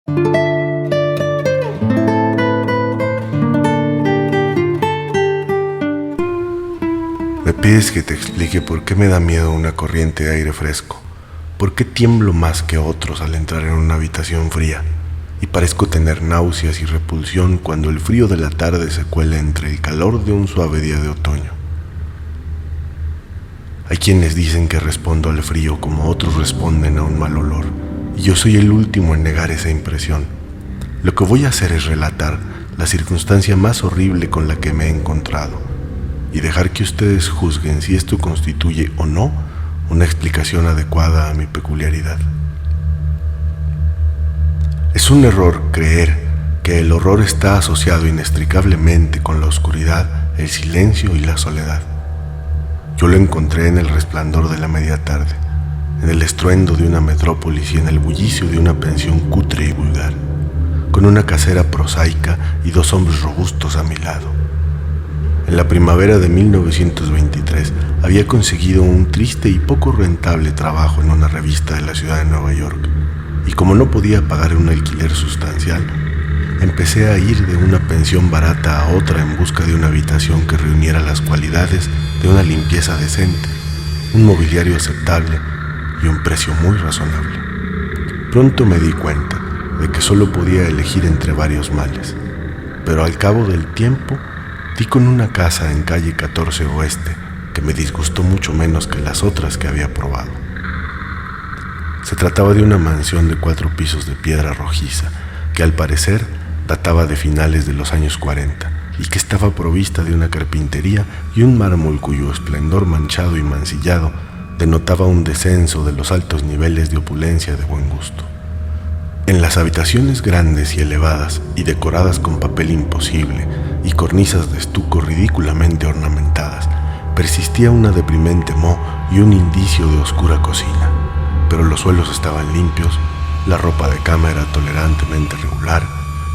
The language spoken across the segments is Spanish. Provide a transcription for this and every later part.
Me pides que te explique por qué me da miedo una corriente de aire fresco, por qué tiemblo más que otros al entrar en una habitación fría y parezco tener náuseas y repulsión cuando el frío de la tarde se cuela entre el calor de un suave día de otoño. Hay quienes dicen que respondo al frío como otros responden a un mal olor, y yo soy el último en negar esa impresión. Lo que voy a hacer es relatar la circunstancia más horrible con la que me he encontrado y dejar que ustedes juzguen si esto constituye o no una explicación adecuada a mi peculiaridad. Es un error creer que el horror está asociado inextricablemente con la oscuridad, el silencio y la soledad. Yo lo encontré en el resplandor de la media tarde, en el estruendo de una metrópolis y en el bullicio de una pensión cutre y vulgar, con una casera prosaica y dos hombres robustos a mi lado. En la primavera de 1923 había conseguido un triste y poco rentable trabajo en una revista de la ciudad de Nueva York, y como no podía pagar un alquiler sustancial, empecé a ir de una pensión barata a otra en busca de una habitación que reuniera las cualidades de una limpieza decente, un mobiliario aceptable y un precio muy razonable. Pronto me di cuenta de que solo podía elegir entre varios males, pero al cabo del tiempo di con una casa en calle 14 Oeste que me disgustó mucho menos que las otras que había probado. Se trataba de una mansión de 4 pisos de piedra rojiza que al parecer databa de finales de los años 40 y que estaba provista de una carpintería y un mármol cuyo esplendor manchado y mancillado denotaba un descenso de los altos niveles de opulencia de buen gusto. En las habitaciones grandes y elevadas y decoradas con papel imposible y cornisas de estuco ridículamente ornamentadas, persistía una deprimente moho y un indicio de oscura cocina, pero los suelos estaban limpios, la ropa de cama era tolerantemente regular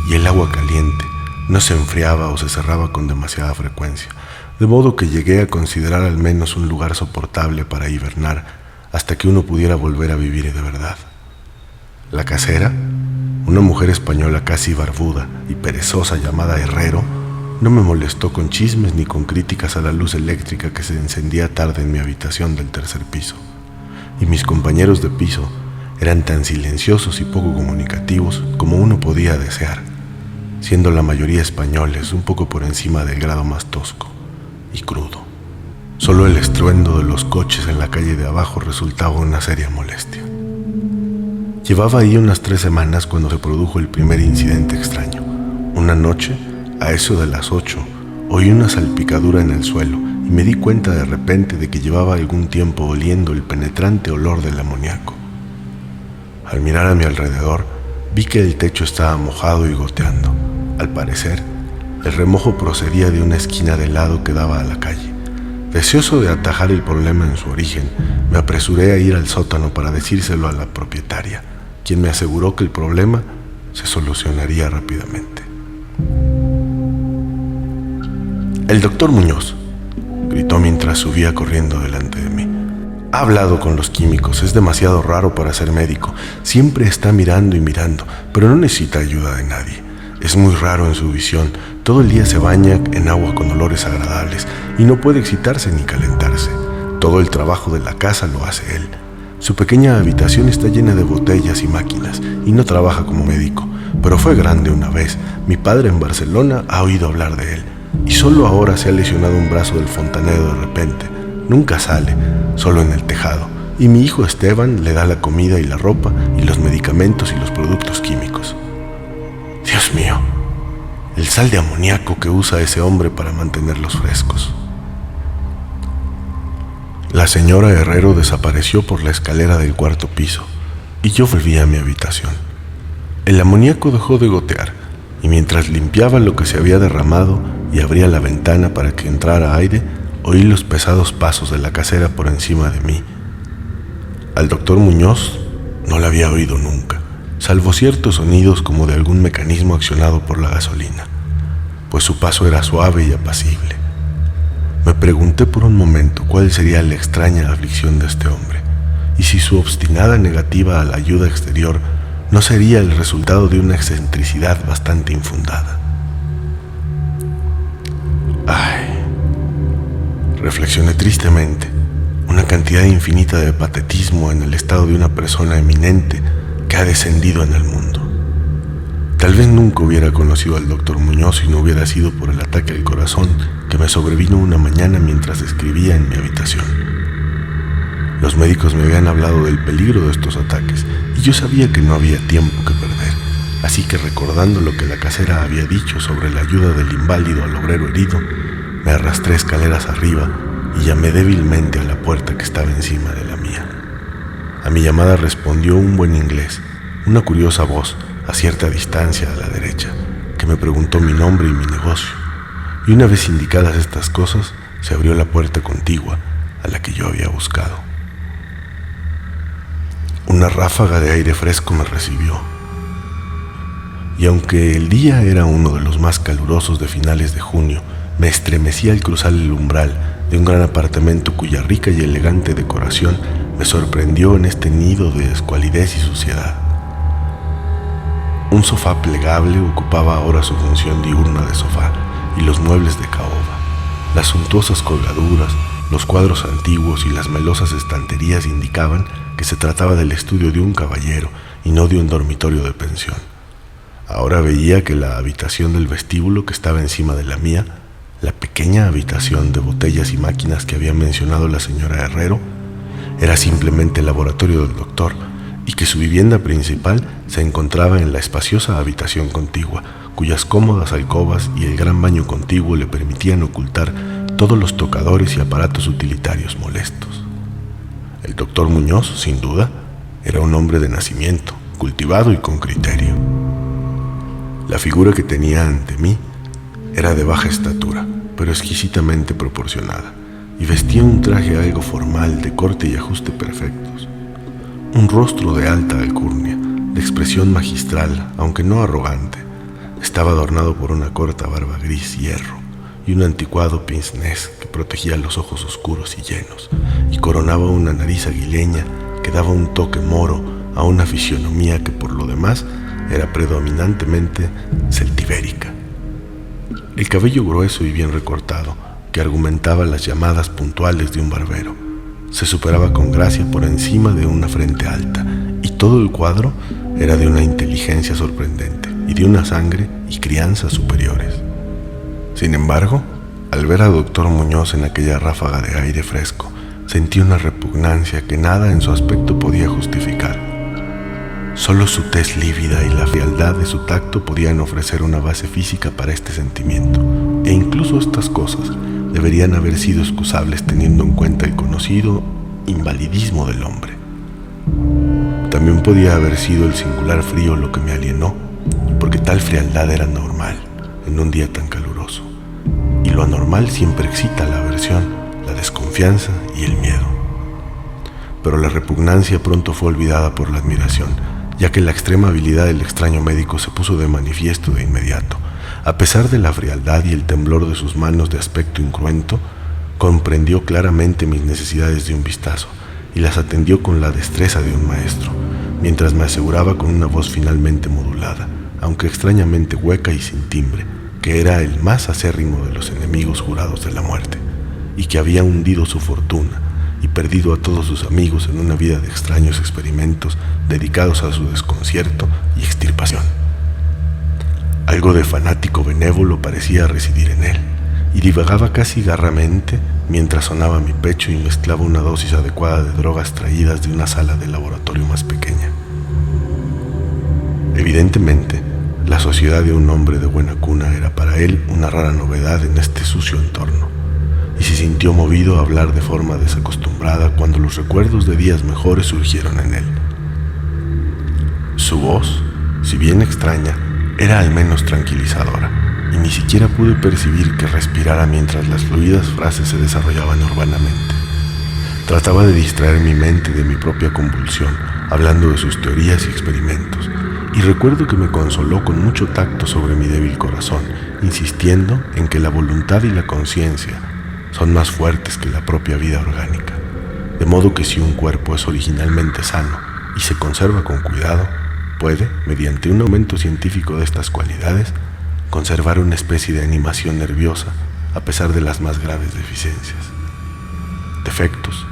y el agua caliente no se enfriaba o se cerraba con demasiada frecuencia, de modo que llegué a considerar al menos un lugar soportable para hibernar hasta que uno pudiera volver a vivir de verdad. La casera, una mujer española casi barbuda y perezosa llamada Herrero, no me molestó con chismes ni con críticas a la luz eléctrica que se encendía tarde en mi habitación del tercer piso, y mis compañeros de piso eran tan silenciosos y poco comunicativos como uno podía desear, siendo la mayoría españoles un poco por encima del grado más tosco y crudo. Solo el estruendo de los coches en la calle de abajo resultaba una seria molestia. Llevaba ahí unas 3 semanas cuando se produjo el primer incidente extraño. Una noche, a eso de las 8, oí una salpicadura en el suelo y me di cuenta de repente de que llevaba algún tiempo oliendo el penetrante olor del amoníaco. Al mirar a mi alrededor, vi que el techo estaba mojado y goteando. Al parecer, el remojo procedía de una esquina del lado que daba a la calle. Deseoso de atajar el problema en su origen, me apresuré a ir al sótano para decírselo a la propietaria, quien me aseguró que el problema se solucionaría rápidamente. «El doctor Muñoz», gritó mientras subía corriendo delante de mí. «Ha hablado con los químicos, es demasiado raro para ser médico. Siempre está mirando y mirando, pero no necesita ayuda de nadie. Es muy raro en su visión, todo el día se baña en agua con olores agradables y no puede excitarse ni calentarse. Todo el trabajo de la casa lo hace él. Su pequeña habitación está llena de botellas y máquinas y no trabaja como médico, pero fue grande una vez. Mi padre en Barcelona ha oído hablar de él y solo ahora se ha lesionado un brazo del fontanero de repente. Nunca sale, solo en el tejado, y mi hijo Esteban le da la comida y la ropa y los medicamentos y los productos químicos. Dios mío, el sal de amoníaco que usa ese hombre para mantenerlos frescos». La señora Herrero desapareció por la escalera del 4º piso y yo volví a mi habitación. El amoníaco dejó de gotear y mientras limpiaba lo que se había derramado y abría la ventana para que entrara aire, oí los pesados pasos de la casera por encima de mí. Al doctor Muñoz no la había oído nunca, salvo ciertos sonidos como de algún mecanismo accionado por la gasolina, pues su paso era suave y apacible. Me pregunté por un momento cuál sería la extraña aflicción de este hombre, y si su obstinada negativa a la ayuda exterior no sería el resultado de una excentricidad bastante infundada. Ay, reflexioné tristemente, una cantidad infinita de patetismo en el estado de una persona eminente que ha descendido en el mundo. Tal vez nunca hubiera conocido al doctor Muñoz si no hubiera sido por el ataque al corazón que me sobrevino una mañana mientras escribía en mi habitación. Los médicos me habían hablado del peligro de estos ataques y yo sabía que no había tiempo que perder, así que recordando lo que la casera había dicho sobre la ayuda del inválido al obrero herido, me arrastré escaleras arriba y llamé débilmente a la puerta que estaba encima de la mía. A mi llamada respondió un buen inglés, una curiosa voz a cierta distancia a la derecha, que me preguntó mi nombre y mi negocio, y una vez indicadas estas cosas, se abrió la puerta contigua a la que yo había buscado. Una ráfaga de aire fresco me recibió, y aunque el día era uno de los más calurosos de finales de junio, me estremecí al cruzar el umbral de un gran apartamento cuya rica y elegante decoración me sorprendió en este nido de escualidez y suciedad. Un sofá plegable ocupaba ahora su función diurna de sofá, y los muebles de caoba, las suntuosas colgaduras, los cuadros antiguos y las melosas estanterías indicaban que se trataba del estudio de un caballero y no de un dormitorio de pensión. Ahora veía que la habitación del vestíbulo que estaba encima de la mía, la pequeña habitación de botellas y máquinas que había mencionado la señora Herrero, era simplemente el laboratorio del doctor, y que su vivienda principal se encontraba en la espaciosa habitación contigua, cuyas cómodas alcobas y el gran baño contiguo le permitían ocultar todos los tocadores y aparatos utilitarios molestos. El doctor Muñoz, sin duda, era un hombre de nacimiento, cultivado y con criterio. La figura que tenía ante mí era de baja estatura, pero exquisitamente proporcionada, y vestía un traje algo formal de corte y ajuste perfectos. Un rostro de alta alcurnia, de expresión magistral, aunque no arrogante, estaba adornado por una corta barba gris hierro y un anticuado pince-nez que protegía los ojos oscuros y llenos, y coronaba una nariz aguileña que daba un toque moro a una fisionomía que por lo demás era predominantemente celtibérica. El cabello grueso y bien recortado, que argumentaba las llamadas puntuales de un barbero, se superaba con gracia por encima de una frente alta, y todo el cuadro era de una inteligencia sorprendente y de una sangre y crianza superiores. Sin embargo, al ver al doctor Muñoz en aquella ráfaga de aire fresco, sentí una repugnancia que nada en su aspecto podía justificar. Solo su tez lívida y la frialdad de su tacto podían ofrecer una base física para este sentimiento, e incluso estas cosas deberían haber sido excusables teniendo en cuenta el conocido invalidismo del hombre. También podía haber sido el singular frío lo que me alienó, porque tal frialdad era normal en un día tan caluroso, y lo anormal siempre excita la aversión, la desconfianza y el miedo. Pero la repugnancia pronto fue olvidada por la admiración, ya que la extrema habilidad del extraño médico se puso de manifiesto de inmediato. A pesar de la frialdad y el temblor de sus manos de aspecto incruento, comprendió claramente mis necesidades de un vistazo y las atendió con la destreza de un maestro, mientras me aseguraba con una voz finalmente modulada, aunque extrañamente hueca y sin timbre, que era el más acérrimo de los enemigos jurados de la muerte, y que había hundido su fortuna y perdido a todos sus amigos en una vida de extraños experimentos dedicados a su desconcierto y extirpación. Algo de fanático benévolo parecía residir en él, y divagaba casi garramente mientras sonaba mi pecho y mezclaba una dosis adecuada de drogas traídas de una sala de laboratorio más pequeña. Evidentemente, la sociedad de un hombre de buena cuna era para él una rara novedad en este sucio entorno, y se sintió movido a hablar de forma desacostumbrada cuando los recuerdos de días mejores surgieron en él. Su voz, si bien extraña, era al menos tranquilizadora, y ni siquiera pude percibir que respirara mientras las fluidas frases se desarrollaban urbanamente. Trataba de distraer mi mente de mi propia convulsión, hablando de sus teorías y experimentos, y recuerdo que me consoló con mucho tacto sobre mi débil corazón, insistiendo en que la voluntad y la conciencia son más fuertes que la propia vida orgánica, de modo que si un cuerpo es originalmente sano y se conserva con cuidado, puede, mediante un aumento científico de estas cualidades, conservar una especie de animación nerviosa a pesar de las más graves deficiencias, defectos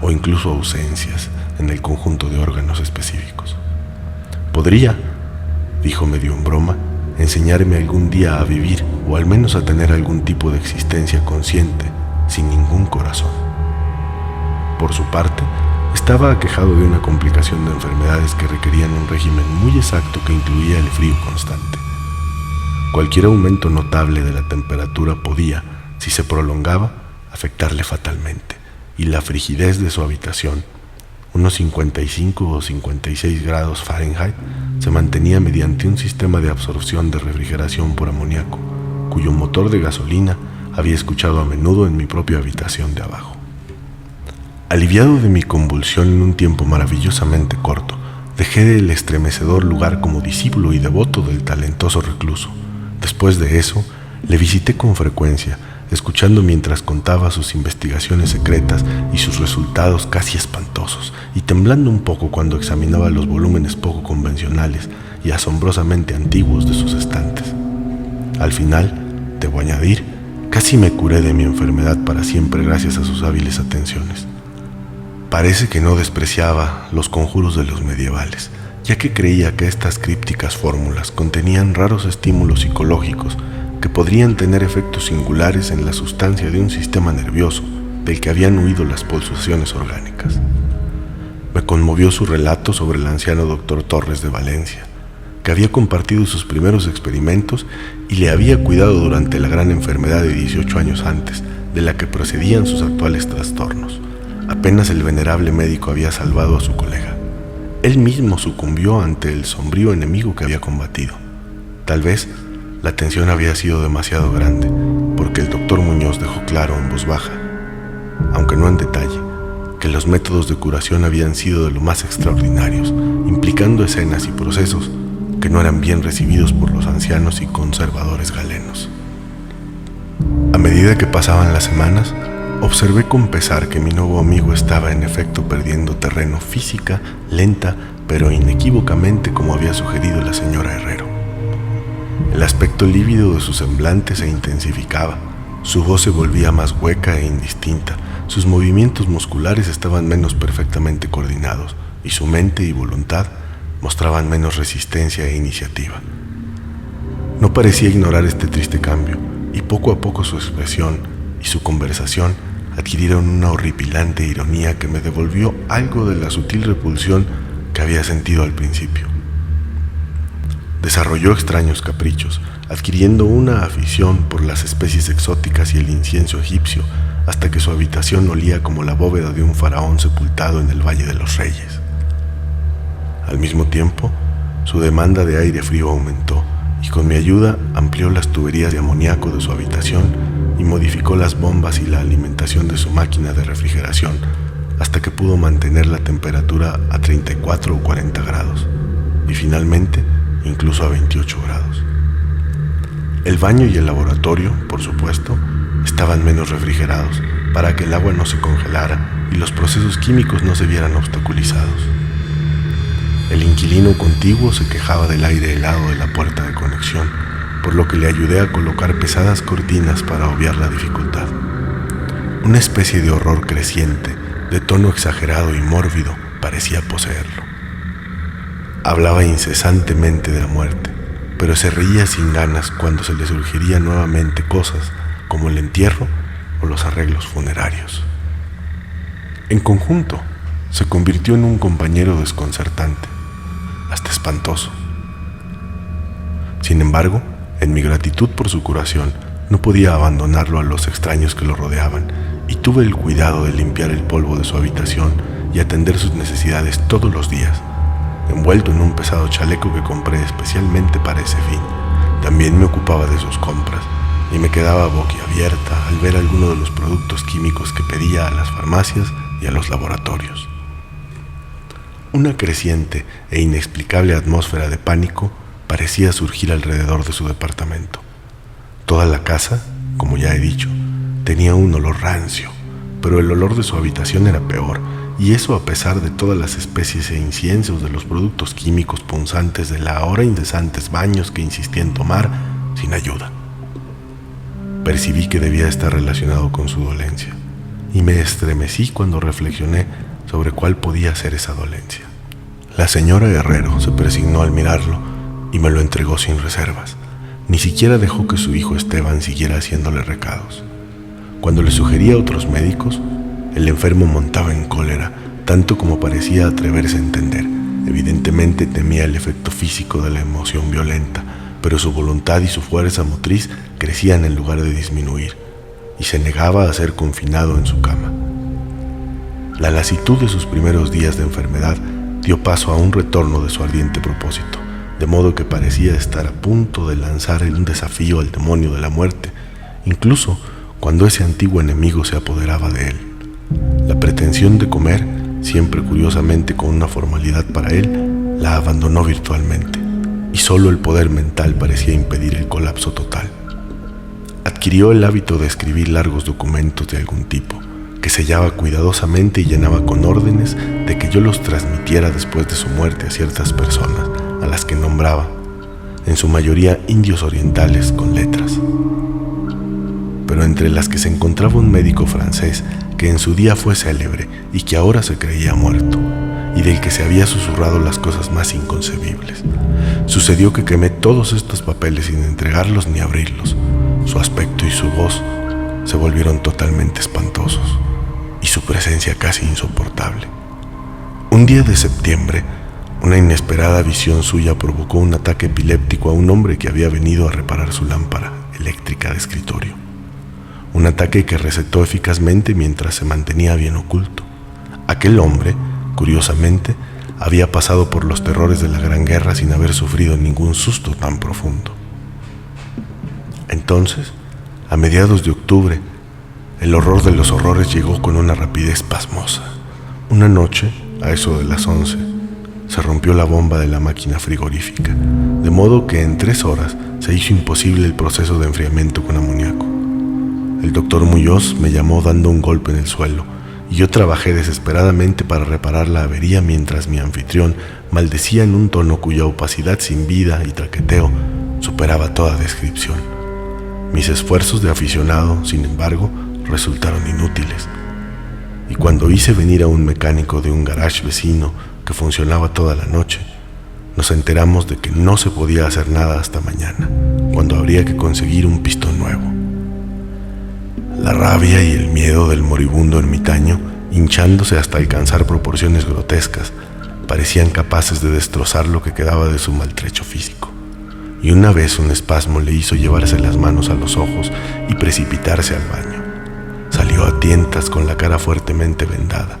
o incluso ausencias en el conjunto de órganos específicos. Podría, dijo medio en broma, enseñarme algún día a vivir o al menos a tener algún tipo de existencia consciente sin ningún corazón. Por su parte, estaba aquejado de una complicación de enfermedades que requerían un régimen muy exacto que incluía el frío constante. Cualquier aumento notable de la temperatura podía, si se prolongaba, afectarle fatalmente, y la frigidez de su habitación, unos 55 o 56 grados Fahrenheit, se mantenía mediante un sistema de absorción de refrigeración por amoníaco, cuyo motor de gasolina había escuchado a menudo en mi propia habitación de abajo. Aliviado de mi convulsión en un tiempo maravillosamente corto, dejé el estremecedor lugar como discípulo y devoto del talentoso recluso. Después de eso, le visité con frecuencia, escuchando mientras contaba sus investigaciones secretas y sus resultados casi espantosos, y temblando un poco cuando examinaba los volúmenes poco convencionales y asombrosamente antiguos de sus estantes. Al final, debo añadir, casi me curé de mi enfermedad para siempre gracias a sus hábiles atenciones. Parece que no despreciaba los conjuros de los medievales, ya que creía que estas crípticas fórmulas contenían raros estímulos psicológicos que podrían tener efectos singulares en la sustancia de un sistema nervioso del que habían huido las pulsaciones orgánicas. Me conmovió su relato sobre el anciano doctor Torres de Valencia, que había compartido sus primeros experimentos y le había cuidado durante la gran enfermedad de 18 años antes, de la que procedían sus actuales trastornos. Apenas el venerable médico había salvado a su colega. Él mismo sucumbió ante el sombrío enemigo que había combatido. Tal vez la tensión había sido demasiado grande, porque el doctor Muñoz dejó claro en voz baja, aunque no en detalle, que los métodos de curación habían sido de lo más extraordinarios, implicando escenas y procesos que no eran bien recibidos por los ancianos y conservadores galenos. A medida que pasaban las semanas, observé con pesar que mi nuevo amigo estaba en efecto perdiendo terreno física, lenta, pero inequívocamente como había sugerido la señora Herrero. El aspecto lívido de su semblante se intensificaba, su voz se volvía más hueca e indistinta, sus movimientos musculares estaban menos perfectamente coordinados y su mente y voluntad mostraban menos resistencia e iniciativa. No parecía ignorar este triste cambio, y poco a poco su expresión y su conversación adquirieron una horripilante ironía que me devolvió algo de la sutil repulsión que había sentido al principio. Desarrolló extraños caprichos, adquiriendo una afición por las especies exóticas y el incienso egipcio, hasta que su habitación olía como la bóveda de un faraón sepultado en el Valle de los Reyes. Al mismo tiempo, su demanda de aire frío aumentó, y con mi ayuda amplió las tuberías de amoníaco de su habitación y modificó las bombas y la alimentación de su máquina de refrigeración, hasta que pudo mantener la temperatura a 34 o 40 grados, y finalmente incluso a 28 grados. El baño y el laboratorio, por supuesto, estaban menos refrigerados para que el agua no se congelara y los procesos químicos no se vieran obstaculizados. El inquilino contiguo se quejaba del aire helado de la puerta de conexión, por lo que le ayudé a colocar pesadas cortinas para obviar la dificultad. Una especie de horror creciente, de tono exagerado y mórbido, parecía poseerlo. Hablaba incesantemente de la muerte, pero se reía sin ganas cuando se le surgirían nuevamente cosas como el entierro o los arreglos funerarios. En conjunto, se convirtió en un compañero desconcertante, hasta espantoso. Sin embargo, en mi gratitud por su curación, no podía abandonarlo a los extraños que lo rodeaban, y tuve el cuidado de limpiar el polvo de su habitación y atender sus necesidades todos los días, envuelto en un pesado chaleco que compré especialmente para ese fin. También me ocupaba de sus compras, y me quedaba boquiabierta al ver algunos de los productos químicos que pedía a las farmacias y a los laboratorios. Una creciente e inexplicable atmósfera de pánico parecía surgir alrededor de su departamento. Toda la casa, como ya he dicho, tenía un olor rancio, pero el olor de su habitación era peor, y eso a pesar de todas las especies e inciensos de los productos químicos punzantes de la ahora incesantes baños que insistía en tomar sin ayuda. Percibí que debía estar relacionado con su dolencia, y me estremecí cuando reflexioné sobre cuál podía ser esa dolencia. La señora Herrero se persignó al mirarlo y me lo entregó sin reservas. Ni siquiera dejó que su hijo Esteban siguiera haciéndole recados. Cuando le sugería a otros médicos, el enfermo montaba en cólera, tanto como parecía atreverse a entender. Evidentemente temía el efecto físico de la emoción violenta, pero su voluntad y su fuerza motriz crecían en lugar de disminuir, y se negaba a ser confinado en su cama. La lasitud de sus primeros días de enfermedad dio paso a un retorno de su ardiente propósito, de modo que parecía estar a punto de lanzar un desafío al demonio de la muerte, incluso cuando ese antiguo enemigo se apoderaba de él. La pretensión de comer, siempre curiosamente con una formalidad para él, la abandonó virtualmente, y solo el poder mental parecía impedir el colapso total. Adquirió el hábito de escribir largos documentos de algún tipo, que sellaba cuidadosamente y llenaba con órdenes de que yo los transmitiera después de su muerte a ciertas personas, a las que nombraba, en su mayoría indios orientales con letras. Pero entre las que se encontraba un médico francés que en su día fue célebre y que ahora se creía muerto, y del que se había susurrado las cosas más inconcebibles. Sucedió que quemé todos estos papeles sin entregarlos ni abrirlos. Su aspecto y su voz se volvieron totalmente espantosos, y su presencia casi insoportable. Un día de septiembre, una inesperada visión suya provocó un ataque epiléptico a un hombre que había venido a reparar su lámpara eléctrica de escritorio. Un ataque que recetó eficazmente mientras se mantenía bien oculto. Aquel hombre, curiosamente, había pasado por los terrores de la Gran Guerra sin haber sufrido ningún susto tan profundo. Entonces, a mediados de octubre, el horror de los horrores llegó con una rapidez pasmosa. Una noche, a eso de las 11, se rompió la bomba de la máquina frigorífica, de modo que en 3 horas se hizo imposible el proceso de enfriamiento con amoníaco. El doctor Muñoz me llamó dando un golpe en el suelo, y yo trabajé desesperadamente para reparar la avería mientras mi anfitrión maldecía en un tono cuya opacidad sin vida y traqueteo superaba toda descripción. Mis esfuerzos de aficionado, sin embargo, resultaron inútiles, y cuando hice venir a un mecánico de un garage vecino que funcionaba toda la noche, nos enteramos de que no se podía hacer nada hasta mañana, cuando habría que conseguir un pistón nuevo. La rabia y el miedo del moribundo ermitaño, hinchándose hasta alcanzar proporciones grotescas, parecían capaces de destrozar lo que quedaba de su maltrecho físico. Y una vez un espasmo le hizo llevarse las manos a los ojos y precipitarse al baño. Salió a tientas con la cara fuertemente vendada,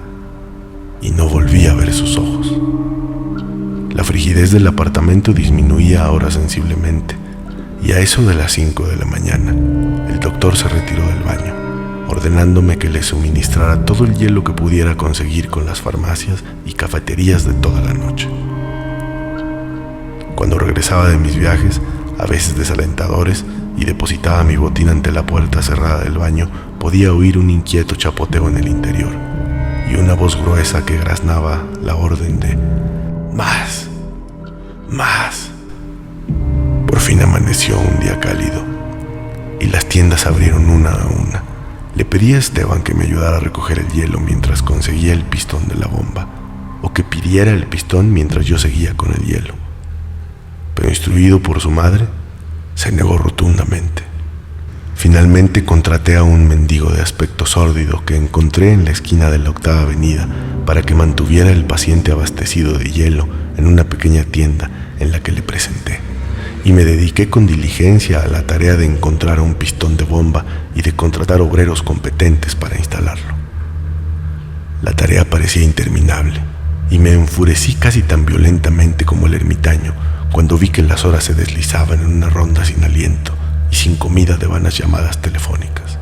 y no volví a ver sus ojos. La frigidez del apartamento disminuía ahora sensiblemente, y a eso de las 5 de la mañana, el doctor se retiró del baño, ordenándome que le suministrara todo el hielo que pudiera conseguir con las farmacias y cafeterías de toda la noche. Cuando regresaba de mis viajes, a veces desalentadores, y depositaba mi botín ante la puerta cerrada del baño, podía oír un inquieto chapoteo en el interior, y una voz gruesa que graznaba la orden de «más, más». Por fin amaneció un día cálido, y las tiendas abrieron una a una. Le pedí a Esteban que me ayudara a recoger el hielo mientras conseguía el pistón de la bomba, o que pidiera el pistón mientras yo seguía con el hielo. Pero instruido por su madre, se negó rotundamente. Finalmente contraté a un mendigo de aspecto sórdido que encontré en la esquina de la 8ª Avenida para que mantuviera el paciente abastecido de hielo en una pequeña tienda en la que le presenté, y me dediqué con diligencia a la tarea de encontrar un pistón de bomba y de contratar obreros competentes para instalarlo. La tarea parecía interminable, y me enfurecí casi tan violentamente como el ermitaño cuando vi que las horas se deslizaban en una ronda sin aliento y sin comida de vanas llamadas telefónicas,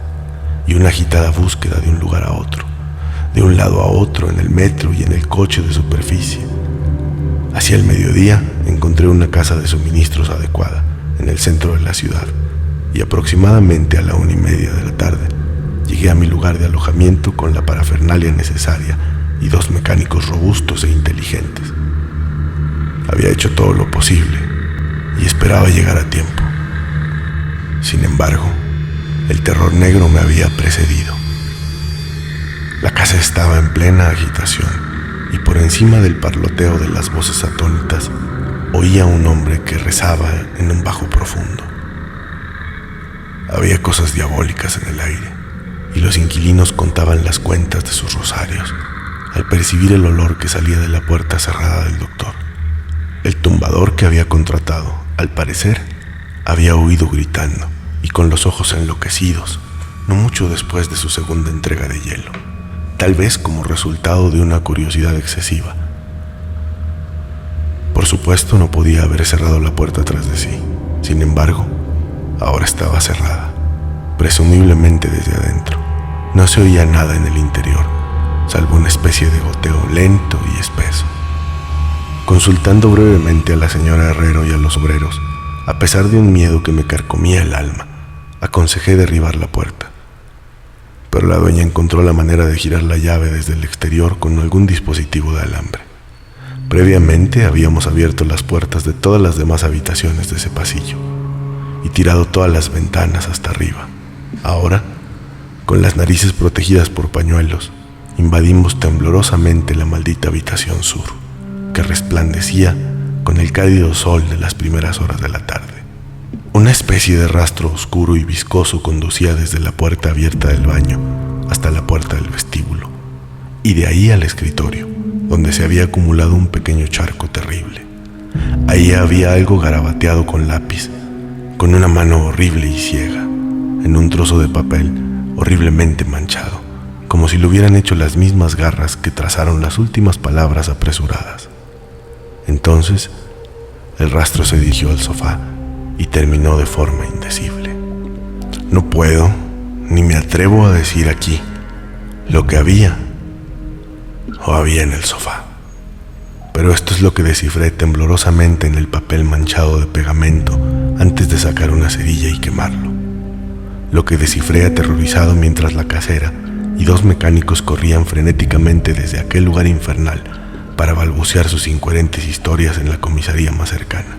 y una agitada búsqueda de un lugar a otro, de un lado a otro en el metro y en el coche de superficie. Hacia el mediodía encontré una casa de suministros adecuada en el centro de la ciudad, y aproximadamente a la 1:30 de la tarde llegué a mi lugar de alojamiento con la parafernalia necesaria y 2 mecánicos robustos e inteligentes. Había hecho todo lo posible y esperaba llegar a tiempo. Sin embargo, el terror negro me había precedido. La casa estaba en plena agitación y por encima del parloteo de las voces atónitas oía a un hombre que rezaba en un bajo profundo. Había cosas diabólicas en el aire y los inquilinos contaban las cuentas de sus rosarios al percibir el olor que salía de la puerta cerrada del doctor. El tumbador que había contratado, al parecer, había huido gritando y con los ojos enloquecidos, no mucho después de su segunda entrega de hielo, tal vez como resultado de una curiosidad excesiva. Por supuesto, no podía haber cerrado la puerta tras de sí. Sin embargo, ahora estaba cerrada, presumiblemente desde adentro. No se oía nada en el interior, salvo una especie de goteo lento y espeso. Consultando brevemente a la señora Herrero y a los obreros, a pesar de un miedo que me carcomía el alma, aconsejé derribar la puerta. Pero la dueña encontró la manera de girar la llave desde el exterior con algún dispositivo de alambre. Previamente habíamos abierto las puertas de todas las demás habitaciones de ese pasillo y tirado todas las ventanas hasta arriba. Ahora, con las narices protegidas por pañuelos, invadimos temblorosamente la maldita habitación sur, que resplandecía con el cálido sol de las primeras horas de la tarde. Una especie de rastro oscuro y viscoso conducía desde la puerta abierta del baño hasta la puerta del vestíbulo, y de ahí al escritorio, donde se había acumulado un pequeño charco terrible. Ahí había algo garabateado con lápiz, con una mano horrible y ciega, en un trozo de papel horriblemente manchado, como si lo hubieran hecho las mismas garras que trazaron las últimas palabras apresuradas. Entonces, el rastro se dirigió al sofá y terminó de forma indecible. No puedo, ni me atrevo a decir aquí lo que había en el sofá. Pero esto es lo que descifré temblorosamente en el papel manchado de pegamento antes de sacar una cerilla y quemarlo. Lo que descifré aterrorizado mientras la casera y 2 mecánicos corrían frenéticamente desde aquel lugar infernal para balbucear sus incoherentes historias en la comisaría más cercana.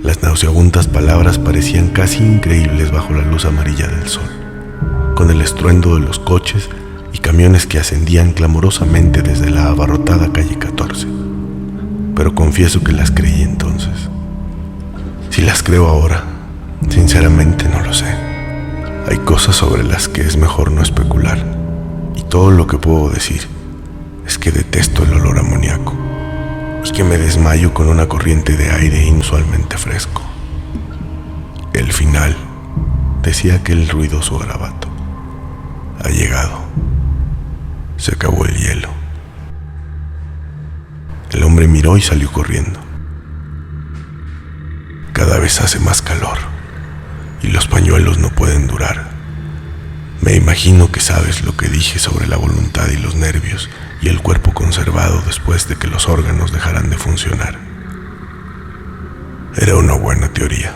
Las nauseabundas palabras parecían casi increíbles bajo la luz amarilla del sol, con el estruendo de los coches y camiones que ascendían clamorosamente desde la abarrotada calle 14. Pero confieso que las creí entonces. Si las creo ahora, sinceramente no lo sé. Hay cosas sobre las que es mejor no especular, y todo lo que puedo decir es que detesto el olor amoníaco y que me desmayo con una corriente de aire inusualmente fresco. El final, decía aquel ruidoso garabato, ha llegado. Se acabó el hielo. El hombre miró y salió corriendo. Cada vez hace más calor y los pañuelos no pueden durar. Me imagino que sabes lo que dije sobre la voluntad y los nervios y el cuerpo conservado después de que los órganos dejaran de funcionar. Era una buena teoría,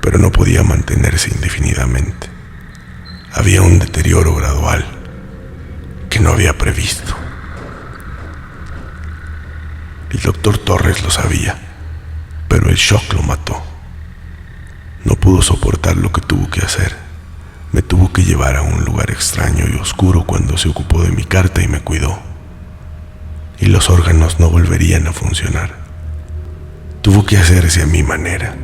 pero no podía mantenerse indefinidamente. Había un deterioro gradual que no había previsto. El doctor Torres lo sabía, pero el shock lo mató. No pudo soportar lo que tuvo que hacer. Me tuvo que llevar a un lugar extraño y oscuro cuando se ocupó de mi carta y me cuidó. Y los órganos no volverían a funcionar. Tuvo que hacerse a mi manera.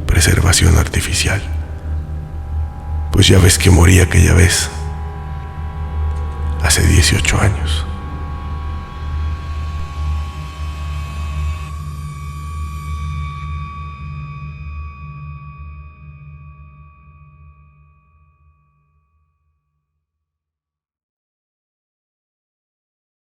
Preservación artificial. Pues ya ves que morí aquella vez, hace 18 años.